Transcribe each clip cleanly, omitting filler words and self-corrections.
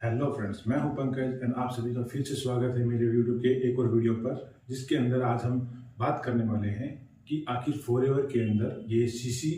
Hello friends, मैं हूं Pankaj and आप सभी का फिर से स्वागत है मेरे यूट्यूब के एक और वीडियो पर, जिसके अंदर आज हम बात करने वाले हैं कि आखिर फॉरएवर के अंदर ये सीसी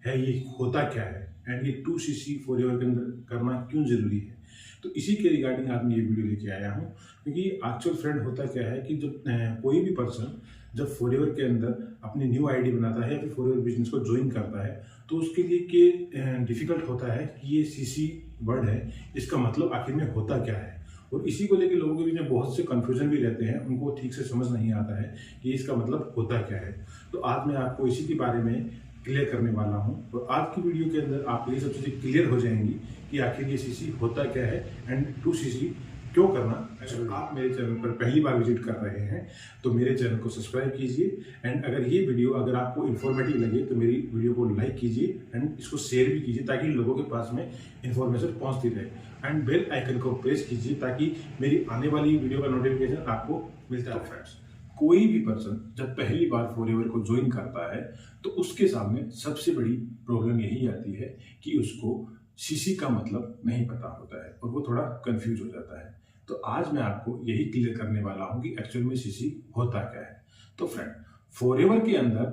है, ये होता क्या है एंड ये 2cc फॉरएवर के अंदर करना क्यों जरूरी है। तो इसी के रिगार्डिंग आज मैं ये वीडियो लेके आया हूँ, क्योंकि एक्चुअल फ्रेंड होता क्या है कि जब कोई भी पर्सन जब फॉरएवर के अंदर अपनी न्यू आईडी बनाता है या फिर फॉरएवर बिजनेस को ज्वाइन करता है, तो उसके लिए के डिफिकल्ट होता है कि ये सीसी वर्ड है, इसका मतलब आखिर में होता क्या है। और इसी को लेकर लोगों के बीच में बहुत से कंफ्यूजन भी रहते हैं, उनको ठीक से समझ नहीं आता है कि इसका मतलब होता क्या है। तो आज मैं आपको इसी के बारे में क्लियर करने वाला हूं और आज की वीडियो के अंदर आपको ये सब चीज़ें क्लियर हो जाएंगी कि आखिर ये सीसी होता क्या है एंड 2cc क्यों करना। अगर आप मेरे चैनल पर पहली बार विजिट कर रहे हैं तो मेरे चैनल को सब्सक्राइब कीजिए एंड अगर ये वीडियो अगर आपको इन्फॉर्मेटिव लगे तो मेरी वीडियो को लाइक कीजिए एंड इसको शेयर भी कीजिए ताकि लोगों के पास में इन्फॉर्मेशन पहुंचती रहे एंड बेल आइकन को प्रेस कीजिए ताकि मेरी आने वाली वीडियो का नोटिफिकेशन आपको मिलता रहे। फ्रेंड्स, कोई भी पर्सन जब पहली बार फॉरएवर को ज्वाइन करता है तो उसके सामने सबसे बड़ी प्रॉब्लम यही आती है कि उसको सीसी का मतलब नहीं पता होता है और वो थोड़ा कंफ्यूज हो जाता है। तो आज मैं आपको यही क्लियर करने वाला हूं कि एक्चुअल में सीसी होता क्या है। तो फ्रेंड, फॉरएवर के अंदर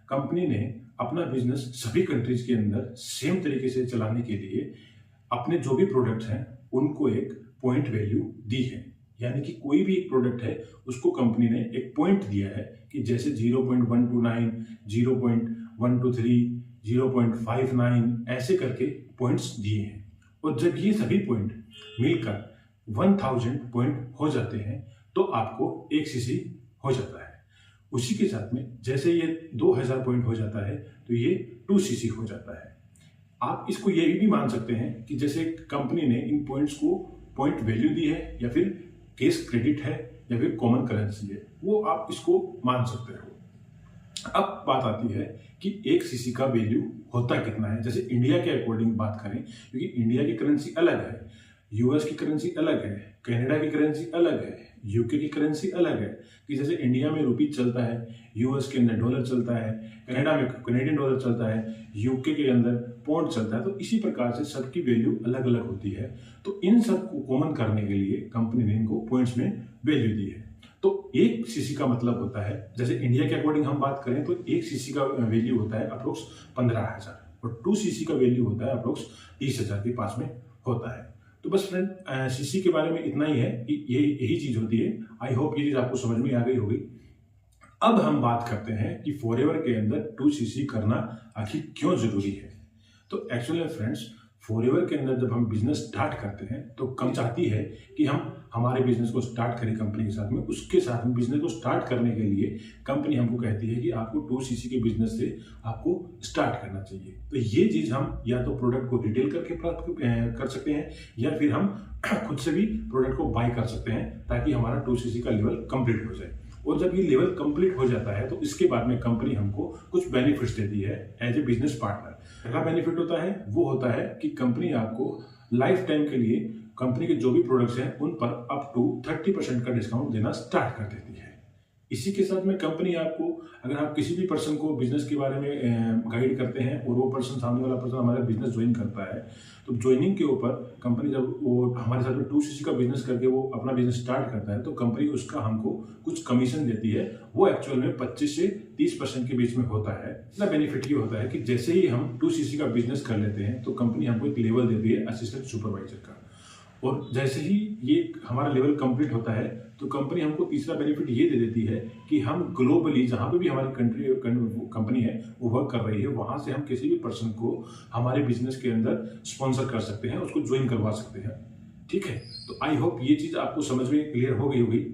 कंपनी ने अपना बिजनेस सभी कंट्रीज के अंदर सेम तरीके से चलाने के लिए अपने जो भी प्रोडक्ट्स हैं उनको एक पॉइंट वैल्यू दी है। यानी कि कोई भी एक प्रोडक्ट है उसको कंपनी ने एक पॉइंट दिया है कि जैसे 0.129, 0.123, 0.59 ऐसे करके पॉइंट्स दिए हैं। और जब ये सभी पॉइंट मिलकर 1000 पॉइंट हो जाते हैं तो आपको एक सीसी हो जाता है। उसी के साथ में जैसे ये 2000 पॉइंट हो जाता है तो ये 2cc हो जाता है। आप इसको ये भी मान सकते हैं कि जैसे कंपनी ने इन पॉइंट्स को पॉइंट वैल्यू दी है या फिर केस क्रेडिट है या फिर कॉमन करेंसी है, वो आप इसको मान सकते हो। अब बात आती है कि एक सीसी का वैल्यू होता कितना है। जैसे इंडिया के अकॉर्डिंग बात करें, क्योंकि इंडिया की करेंसी अलग है, यूएस की करेंसी अलग है, कनाडा की करेंसी अलग है, यूके की करेंसी अलग है। कि जैसे इंडिया में रुपी चलता है, यूएस के अंदर डॉलर चलता है, कनाडा में कैनेडियन डॉलर चलता है, यूके के अंदर पौंड चलता है। तो इसी प्रकार से सबकी वैल्यू अलग अलग होती है। तो इन सब को कॉमन करने के लिए कंपनी ने इनको पॉइंट्स में वैल्यू दी है। तो एक सीसी का मतलब होता है, जैसे इंडिया के अकॉर्डिंग हम बात करें तो एक सीसी का वैल्यू होता है अप्रोक्स 15,000 और 2cc का वैल्यू होता है अप्रोक्स 30,000 के पास में होता है। तो बस फ्रेंड, सीसी के बारे में इतना ही है कि यही चीज होती है। आई होप ये चीज आपको समझ में आ गई होगी। अब हम बात करते हैं कि फॉरएवर के अंदर 2cc करना आखिर क्यों जरूरी है। तो एक्चुअली फ्रेंड्स, फॉरएवर के अंदर जब हम बिजनेस स्टार्ट करते हैं तो कंपनी चाहती है कि हम हमारे बिजनेस को स्टार्ट करें कंपनी के साथ में। उसके साथ में बिजनेस को स्टार्ट करने के लिए कंपनी हमको कहती है कि आपको 2cc के बिजनेस से आपको स्टार्ट करना चाहिए। तो ये चीज हम या तो प्रोडक्ट को रिटेल करके प्राप्त कर सकते हैं या फिर हम खुद से भी प्रोडक्ट को बाय कर सकते हैं ताकि हमारा 2cc का लेवल कंप्लीट हो जाए। और जब ये लेवल कंप्लीट हो जाता है तो इसके बाद में कंपनी हमको कुछ बेनिफिट्स देती है एज ए बिजनेस पार्टनर। पहला बेनिफिट होता है वो होता है कि कंपनी आपको लाइफ टाइम के लिए कंपनी के जो भी प्रोडक्ट्स हैं उन पर अप टू 30% का डिस्काउंट देना स्टार्ट कर देती है। इसी के साथ में कंपनी आपको, अगर आप किसी भी पर्सन को बिजनेस के बारे में गाइड करते हैं और वो पर्सन, सामने वाला पर्सन हमारा बिजनेस ज्वाइन करता है, तो ज्वाइनिंग के ऊपर कंपनी जब वो हमारे साथ में 2cc का बिजनेस करके वो अपना बिजनेस स्टार्ट करता है तो कंपनी उसका हमको कुछ कमीशन देती है। वो एक्चुअल में 25 से 30% के बीच में होता है। इसका बेनिफिट ये होता है कि जैसे ही हम 2cc का बिजनेस कर लेते हैं तो कंपनी हमको एक लेवल देती है असिस्टेंट सुपरवाइजर का। और जैसे ही ये हमारा लेवल कंप्लीट होता है तो कंपनी हमको तीसरा बेनिफिट ये दे देती है कि हम ग्लोबली जहां पे भी हमारी कंपनी है वो वर्क कर रही है, वहां से हम किसी भी पर्सन को हमारे बिजनेस के अंदर स्पॉन्सर कर सकते हैं, उसको ज्वाइन करवा सकते हैं। ठीक है, तो आई होप ये चीज आपको समझ में क्लियर हो गई होगी।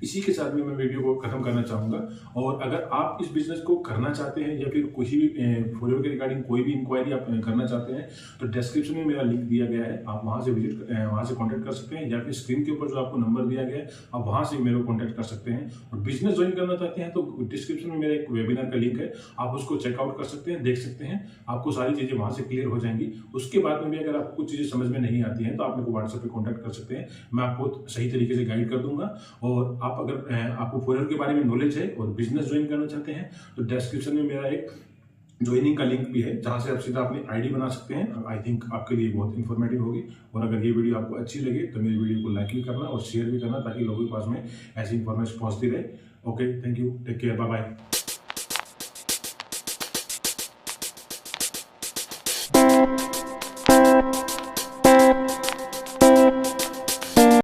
इसी के साथ में मैं वीडियो को खत्म करना चाहूंगा। और अगर आप इस बिजनेस को करना चाहते हैं या फिर किसी भी फॉरएवर के रिगार्डिंग कोई भी इंक्वायरी आप करना चाहते हैं तो डिस्क्रिप्शन में मेरा लिंक दिया गया है, आप वहां से वहां से कांटेक्ट कर सकते हैं या फिर स्क्रीन के ऊपर जो आपको नंबर दिया गया है आप वहां से मेरे को कॉन्टेक्ट कर सकते हैं। और बिजनेस ज्वाइन करना चाहते हैं तो डिस्क्रिप्शन में मेरा एक वेबिनार का लिंक है, आप उसको चेकआउट कर सकते हैं, देख सकते हैं, आपको सारी चीजें वहां से क्लियर हो जाएंगी। उसके बाद में भी अगर आपको कुछ चीजें समझ में नहीं आती हैं तो आप मेरे को व्हाट्सएप पे कॉन्टैक्ट कर सकते हैं, मैं आपको सही तरीके से गाइड कर दूंगा। और आप अगर आपको फॉरएवर के बारे में नॉलेज है और बिजनेस ज्वाइन करना चाहते हैं तो डिस्क्रिप्शन में मेरा एक ज्वाइनिंग का लिंक भी है जहां से आप सीधा अपनी आईडी बना सकते हैं। आई थिंक आपके लिए बहुत इन्फॉर्मेटिव होगी। और अगर ये वीडियो आपको अच्छी लगे तो मेरी वीडियो को लाइक भी करना और शेयर भी करना ताकि लोगों के पास में ऐसी इन्फॉर्मेशन पहुंचती रहे। Okay, thank you, take care, bye bye.